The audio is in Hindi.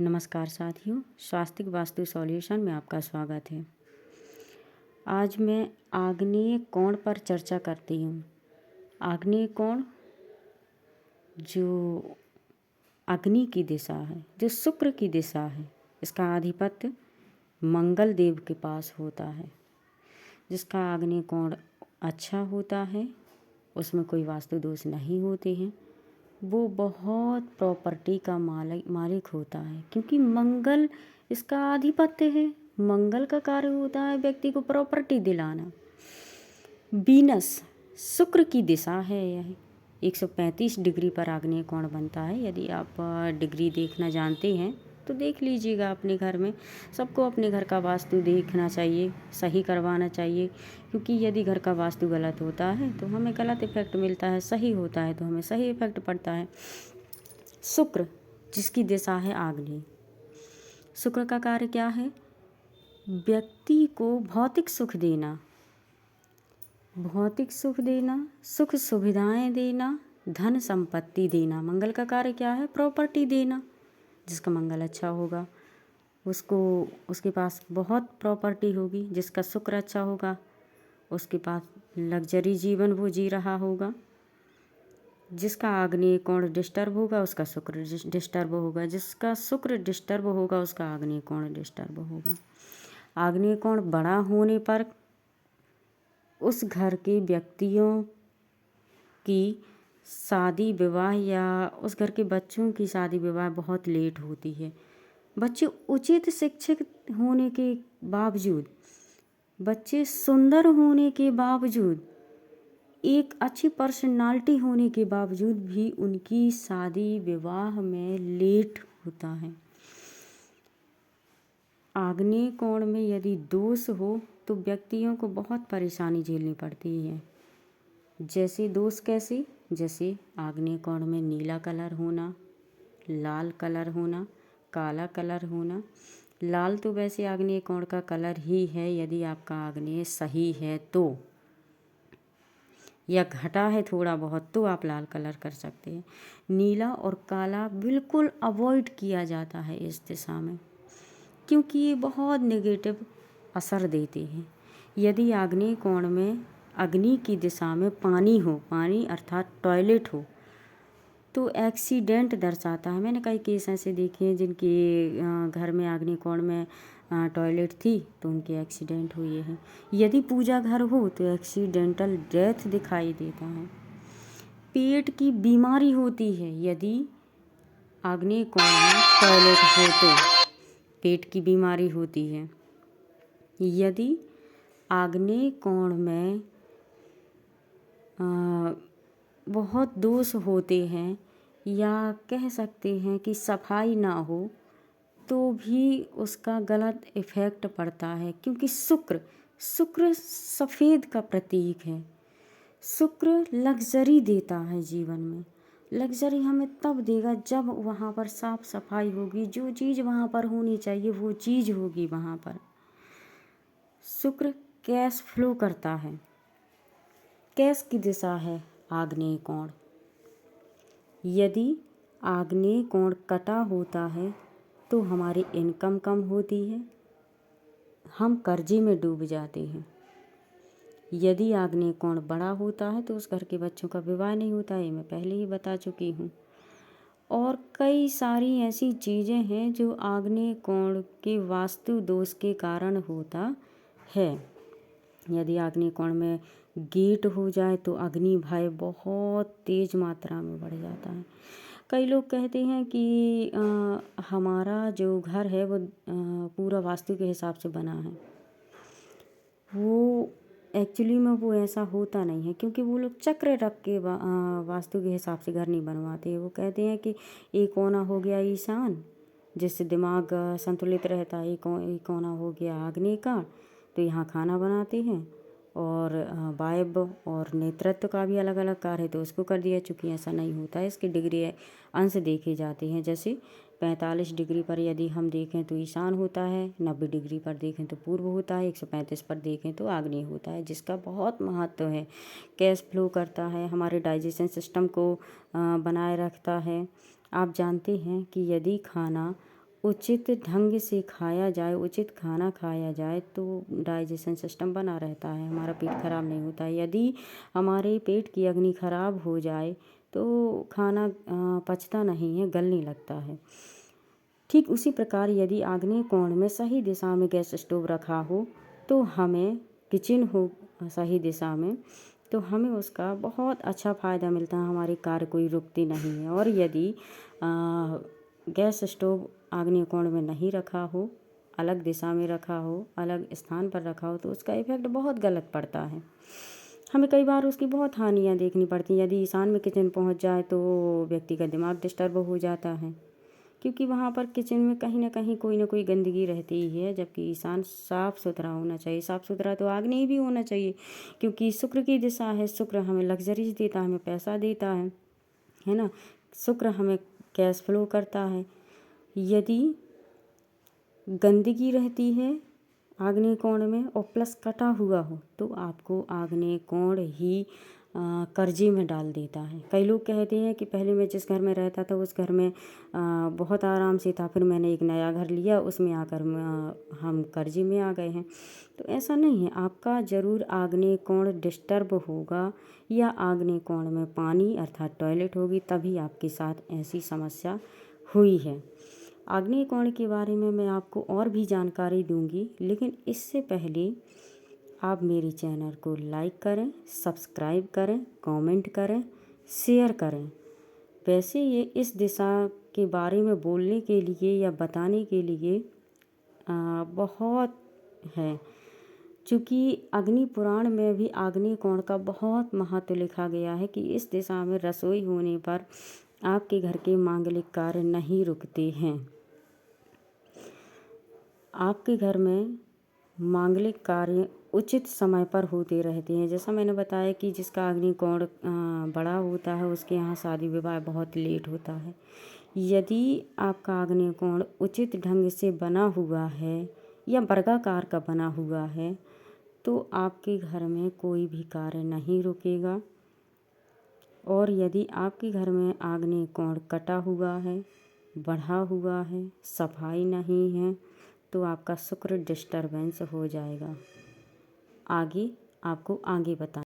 नमस्कार साथियों, स्वास्तिक वास्तु सॉल्यूशन में आपका स्वागत है। आज मैं आग्नेय कोण पर चर्चा करती हूँ। आग्नेय कोण जो अग्नि की दिशा है, जो शुक्र की दिशा है, इसका आधिपत्य मंगल देव के पास होता है। जिसका आग्नेय कोण अच्छा होता है, उसमें कोई वास्तु दोष नहीं होते हैं, वो बहुत प्रॉपर्टी का मालिक होता है, क्योंकि मंगल इसका आधिपत्य है। मंगल का कार्य होता है व्यक्ति को प्रॉपर्टी दिलाना। वीनस शुक्र की दिशा है। यह 135 डिग्री पर आग्नेय कोण बनता है। यदि आप डिग्री देखना जानते हैं तो देख लीजिएगा अपने घर में। सबको अपने घर का वास्तु देखना चाहिए, सही करवाना चाहिए, क्योंकि यदि घर का वास्तु गलत होता है तो हमें गलत इफेक्ट मिलता है, सही होता है तो हमें सही इफेक्ट पड़ता है। शुक्र जिसकी दिशा है आग्नेय, शुक्र का कार्य क्या है? व्यक्ति को भौतिक सुख देना, भौतिक सुख देना, सुख सुविधाएं देना, धन संपत्ति देना। मंगल का कार्य क्या है? प्रॉपर्टी देना। जिसका मंगल अच्छा होगा उसके पास बहुत प्रॉपर्टी होगी। जिसका शुक्र अच्छा होगा उसके पास लग्जरी जीवन वो जी रहा होगा। जिसका आग्नेय कोण डिस्टर्ब होगा उसका शुक्र डिस्टर्ब होगा। जिसका शुक्र डिस्टर्ब होगा उसका आग्नेय कोण डिस्टर्ब होगा। आग्नेय कोण बड़ा होने पर उस घर के व्यक्तियों की शादी विवाह या उस घर के बच्चों की शादी विवाह बहुत लेट होती है। बच्चे उचित शिक्षित होने के बावजूद, बच्चे सुंदर होने के बावजूद, एक अच्छी पर्सनालिटी होने के बावजूद भी उनकी शादी विवाह में लेट होता है। आग्नेय कोण में यदि दोष हो तो व्यक्तियों को बहुत परेशानी झेलनी पड़ती है। जैसे दोष कैसे? जैसे आग्नेय कोण में नीला कलर होना, लाल कलर होना, काला कलर होना। लाल तो वैसे आग्नेय कोण का कलर ही है यदि आपका आग्नेय सही है तो, या घटा है थोड़ा बहुत तो आप लाल कलर कर सकते हैं। नीला और काला बिल्कुल अवॉइड किया जाता है इस दिशा में, क्योंकि ये बहुत नेगेटिव असर देते हैं। यदि आग्नेय कोण में अग्नि की दिशा में पानी हो, पानी अर्थात टॉयलेट हो, तो एक्सीडेंट दर्शाता है। मैंने कई केस ऐसे देखे हैं जिनके घर में आग्नेय कोण में टॉयलेट थी तो उनके एक्सीडेंट हुए हैं। यदि पूजा घर हो तो एक्सीडेंटल डेथ दिखाई देता है। पेट की बीमारी होती है यदि आग्नेय कोण में टॉयलेट हो तो पेट की बीमारी होती है। यदि आग्नेय कोण में बहुत दोष होते हैं या कह सकते हैं कि सफाई ना हो तो भी उसका गलत इफ़ेक्ट पड़ता है, क्योंकि शुक्र सफ़ेद का प्रतीक है। शुक्र लग्जरी देता है जीवन में। लग्जरी हमें तब देगा जब वहाँ पर साफ सफाई होगी, जो चीज़ वहाँ पर होनी चाहिए वो चीज़ होगी वहाँ पर। शुक्र कैश फ्लो करता है। कैश की दिशा है आग्नेय कोण। यदि आग्नेय कोण कटा होता है तो हमारी इनकम कम होती है, हम कर्जे में डूब जाते हैं। यदि आग्नेय कोण बड़ा होता है तो उस घर के बच्चों का विवाह नहीं होता है, मैं पहले ही बता चुकी हूँ। और कई सारी ऐसी चीज़ें हैं जो आग्नेय कोण के वास्तु दोष के कारण होता है। यदि आग्नेय कोण में गेट हो जाए तो अग्नि भय बहुत तेज मात्रा में बढ़ जाता है। कई लोग कहते हैं कि हमारा जो घर है वो पूरा वास्तु के हिसाब से बना है। वो एक्चुअली में वो ऐसा होता नहीं है, क्योंकि वो लोग चक्र रख के वास्तु के हिसाब से घर नहीं बनवाते। वो कहते हैं कि एक कोना हो गया ईशान, जिससे दिमाग संतुलित रहता है। एक कोना हो गया आग्नेय का, तो यहाँ खाना बनाते हैं। और वायब और नेतृत्व का भी अलग अलग कार्य है तो उसको कर दिया। चूँकि ऐसा नहीं होता है, इसके डिग्री अंश देखे जाते हैं। जैसे 45 डिग्री पर यदि हम देखें तो ईशान होता है, 90 डिग्री पर देखें तो पूर्व होता है, 135 पर देखें तो आग्नेय होता है, जिसका बहुत महत्व है। कैश फ्लो करता है, हमारे डाइजेशन सिस्टम को बनाए रखता है। आप जानते हैं कि यदि खाना उचित ढंग से खाया जाए, उचित खाना खाया जाए तो डाइजेशन सिस्टम बना रहता है, हमारा पेट खराब नहीं होता है। यदि हमारे पेट की अग्नि खराब हो जाए तो खाना पचता नहीं है, गलने लगता है। ठीक उसी प्रकार यदि आग्नेय कोण में सही दिशा में गैस स्टोव रखा हो तो हमें किचन हो सही दिशा में तो हमें उसका बहुत अच्छा फ़ायदा मिलता है, हमारे कार्य कोई रुकते नहीं है। और यदि गैस स्टोव आग्नेय कोण में नहीं रखा हो, अलग दिशा में रखा हो, अलग स्थान पर रखा हो तो उसका इफ़ेक्ट बहुत गलत पड़ता है। हमें कई बार उसकी बहुत हानियाँ देखनी पड़ती हैं। यदि ईशान में किचन पहुंच जाए तो व्यक्ति का दिमाग डिस्टर्ब हो जाता है, क्योंकि वहाँ पर किचन में कहीं ना कोई गंदगी रहती ही है, जबकि ईशान साफ़ सुथरा होना चाहिए। साफ़ सुथरा तो आग्नेय भी होना चाहिए, क्योंकि शुक्र की दिशा है। शुक्र हमें लग्जरीज देता है, हमें पैसा देता है ना। शुक्र हमें कैश फ्लो करता है। यदि गंदगी रहती है आग्नेय कोण में और प्लस कटा हुआ हो तो आपको आग्नेय कोण ही कर्जे में डाल देता है। कई लोग कहते हैं कि पहले मैं जिस घर में रहता था उस घर में बहुत आराम से था, फिर मैंने एक नया घर लिया, उसमें आकर हम कर्जे में आ गए हैं। तो ऐसा नहीं है, आपका ज़रूर आग्नेय कोण डिस्टर्ब होगा या आग्नेय कोण में पानी अर्थात टॉयलेट होगी, तभी आपके साथ ऐसी समस्या हुई है। आग्नेय कोण के बारे में मैं आपको और भी जानकारी दूंगी, लेकिन इससे पहले आप मेरे चैनल को लाइक करें, सब्सक्राइब करें, कमेंट करें, शेयर करें। वैसे ये इस दिशा के बारे में बोलने के लिए या बताने के लिए बहुत है, चूँकि अग्नि पुराण में भी आग्नेय कोण का बहुत महत्व लिखा गया है कि इस दिशा में रसोई होने पर आपके घर के मांगलिक कार्य नहीं रुकते हैं। आपके घर में मांगलिक कार्य उचित समय पर होते रहते हैं। जैसा मैंने बताया कि जिसका अग्नि कोण बड़ा होता है उसके यहाँ शादी विवाह बहुत लेट होता है। यदि आपका अग्नि कोण उचित ढंग से बना हुआ है या वर्गाकार का बना हुआ है तो आपके घर में कोई भी कार्य नहीं रुकेगा। और यदि आपके घर में आग्नेय कोण कटा हुआ है, बढ़ा हुआ है, सफाई नहीं है तो आपका शुक्र डिस्टर्बेंस हो जाएगा। आगे आपको आगे बता